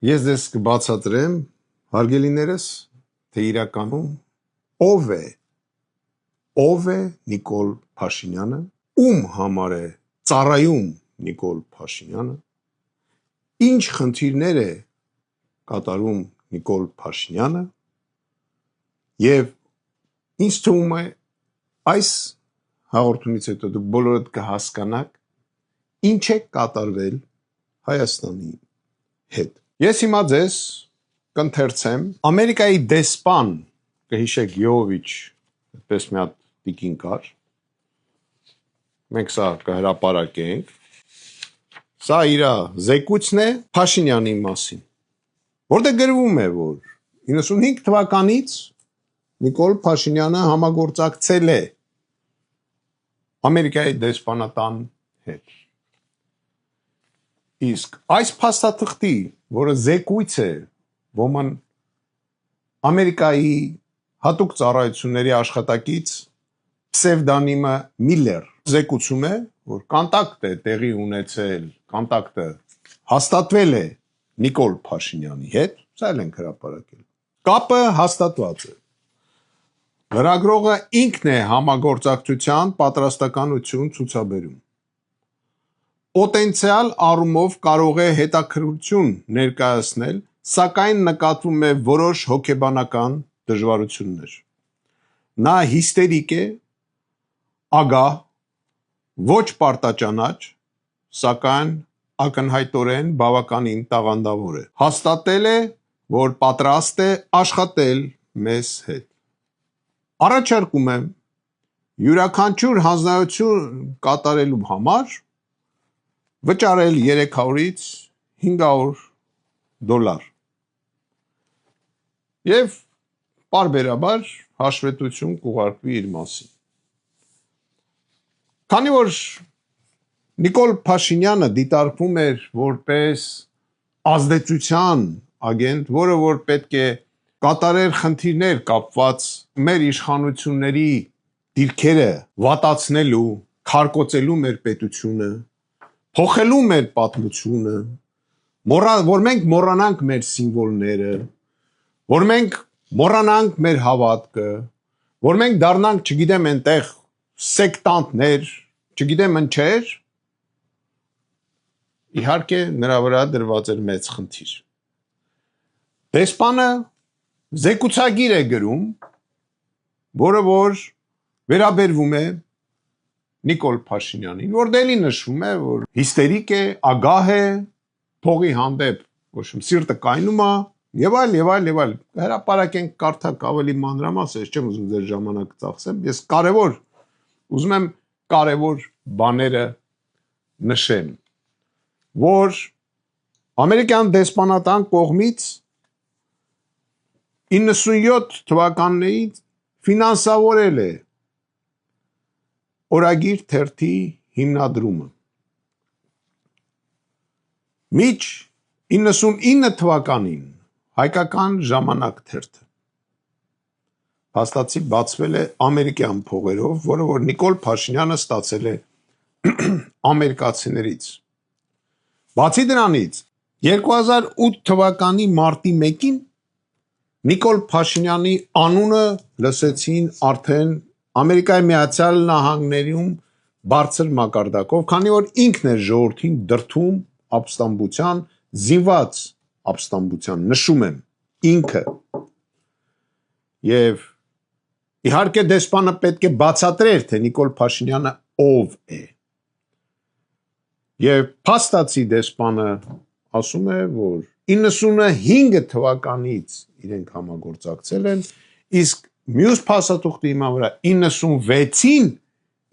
Ես ձեզ կբացատրեմ, հարգելիներս, թե իրականում ով է Նիկոլ Փաշինյանը, ում համար է ծառայում Նիկոլ Փաշինյանը, ինչ խնդիրներ է կատարում Նիկոլ Փաշինյանը եւ ինձ թվում է այս հաղորդումից հետո դուք բոլորդ կհասկանաք ինչ է կատարվել Հայաստանի հետ։ Ես հիմա ձեզ կընթերցեմ Ամերիկայի դեսպան, կհիշեք Յովիչ, այդպես մի հատ տիկին կար, մենք սա կհրապարակենք, սա իր զեկույցն է Փաշինյանի մասին, որտեղ գրվում է, որ 95 թվականից Նիկոլ Փաշինյանը համագործակցել է Ամերիկայի դեսպանատան հետ։ Իսկ այս փաստաթղթի, որը զեկույց է, ոման Ամերիկայի հատուկ ծառայությունների աշխատակից պսևդոնիմը Միլլեր զեկուցում է, որ կոնտակտ է տեղի ունեցել, կոնտակտը հաստատվել է Նիկոլ Փաշինյանի հետ, սա էլ ենք հրապարակել։ Կապը հաստատված է։ Լրագրողը ինքն է համագործակցության պատրաստականություն ցուցաբերում։ Պոտենցիալ առումով կարող է հետաքրքրություն ներկայացնել, սակայն նկատվում է որոշ հոգեբանական դժվարություններ։ Նա հիստերիկ է, ագահ, ոչ պարտաճանաչ, սակայն ակնհայտորեն բավականին տաղանդավոր է։ Հաստատել է, որ պատրաստ է աշխատել մեզ հետ։ Առաջարկում եմ յուրաքանչյուր հանձնարարություն կատարելու համար վճարել 300-ից $500 եւ պարբերաբար հաշվետվություն կուղարկվի իր մասին։ Քանի որ Նիկոլ Փաշինյանը դիտարկվում էր որպես ազդեցության ագենտ, որը որ պետք է կատարեր խնդիրներ կապված մեր իշխանությունների դիրքերը վատացնելու, քարկոծելու մեր պետությունը, փոխելու մեր պատմությունը, որ մենք մոռանանք մեր սիմվոլները, որ մենք մոռանանք մեր հավատքը, որ մենք դառնանք, չգիտեմ, այնտեղ սեկտանտներ, չգիտեմ ինչեր, իհարկե նրա վրա դրված էր մեծ խնդիր։ Դեսպանը զեկուցագիր է գրում, որը որ վերաբերվում է Նիկոլ Փաշինյանին, որ դելի նշվում է, որ հիստերիկ է, ագահ է, փողի հանդեպ, ոչ մի սիրտը կայնում է, եւ այլ, հրապարակենք կարդակ ավելի մանրամասն, ես չեմ ուզում ձեր ժամանակը ծախսեմ, ես ուզում եմ կարևոր բաները նշեմ, որ ամերիկյան դեսպանատան կողմից 97 թվականներից ֆինանսավորել է Օրագիր թերթի հիմնադրումը։ Միջ 99 թվականին Հայկական ժամանակ թերթը փաստացի բացվել է ամերիկյան փողերով, որը որ Նիկոլ Փաշինյանը ստացել է ամերիկացիներից։ Բացի դրանից 2008 թվականի մարտի 1-ին Նիկոլ Փաշինյանի անունը լսեցին արդեն Ամերիկայի Միացյալ Նահանգներում բարձր մակարդակով, քանի որ ինքն է ժողովրդին դրդում ապստամբության, զինված ապստամբության, նշում եմ, ինքը։ Եվ իհարկե դեսպանը պետք է բացատրեր, թե Նիկոլ Փաշինյանը ով է։ Եվ փաստացի դեսպանը ասում է, որ 95 թվականից իրենք համագործակցել են, իսկ մյուս փաստաթուղթի հիման վրա 96-ին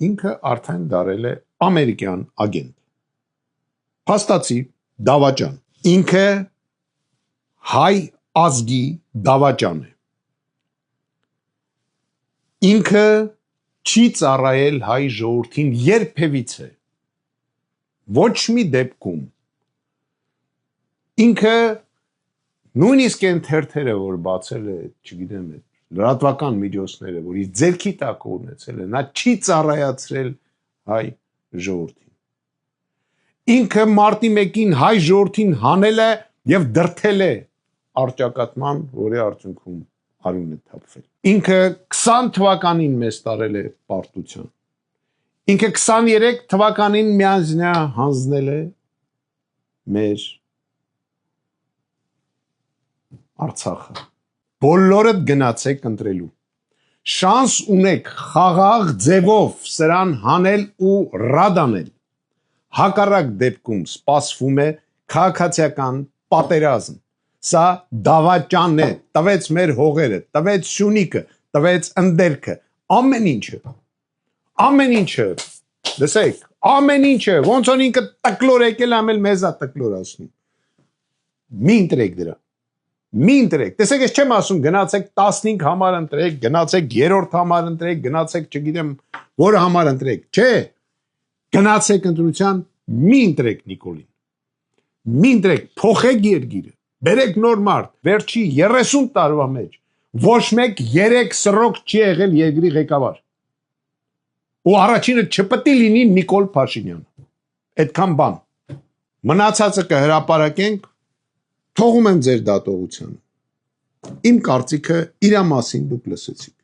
ինքը արդեն դարել է ամերիկյան ագենտ։ Փաստացի դավաճան, ինքը հայ ազգի դավաճան է։ Ինքը չի ծառայել հայ ժողովրդին երբևիցե, ոչ մի դեպքում։ Ինքը նույնիսկ այն թերթերը, որ բացել է, չգիտեմ, լրատվական միջոցները, որ իր ձեռքի տակ ունեցել է, նա չի ծառայացրել հայ ժողովրդին։ Ինքը մարտի 1-ին հայ ժողովրդին հանել է եւ դրթել է արճակատման, որի արդյունքում արյուն է թափվել։ Ինքը 20 թվականին մեզ տարել է պարտության։ Ինքը 23 թվականին միանձնյա հանձնել է մեր Արցախը։ Բոլորդ գնացեք ընտրելու։ Շանս ունեք խաղաղ ձևով սրան հանել ու ռադանել։ Հակառակ դեպքում սպասվում է քաղաքացիական պատերազմ։ Սա դավաճան է, տվեց մեր հողերը, տվեց Սյունիքը, տվեց Ընդերքը, ամեն ինչը, լսեք, ամեն ինչը, ոնց որ ինքը տկլոր եկել ամել մեզա տկլորացնում։ Մի ընտրեք դրա։ Մի ընտրեք, տեսեք, ես չեմ ասում գնացեք 15 համար ընտրեք, գնացեք 3-րդ համար ընտրեք, գնացեք չգիտեմ որ համար ընտրեք, չէ, գնացեք ընտրության, մի ընտրեք Նիկոլին, մի ընտրեք, փոխեք երկիրը, բերեք նոր մարդ, վերջի 30 տարվա մեջ, ոչ մեկ 3 սրոք չի եղել երկրի ղեկավար, ու առաջինը չպետք է լինի Նիկոլ Փաշինյանը, այդքան բան, մնացածը կհրապարակենք, թողում եմ ձեր դատողությանը։ Իմ կարծիքը իրա մասին դուք լսեցիք։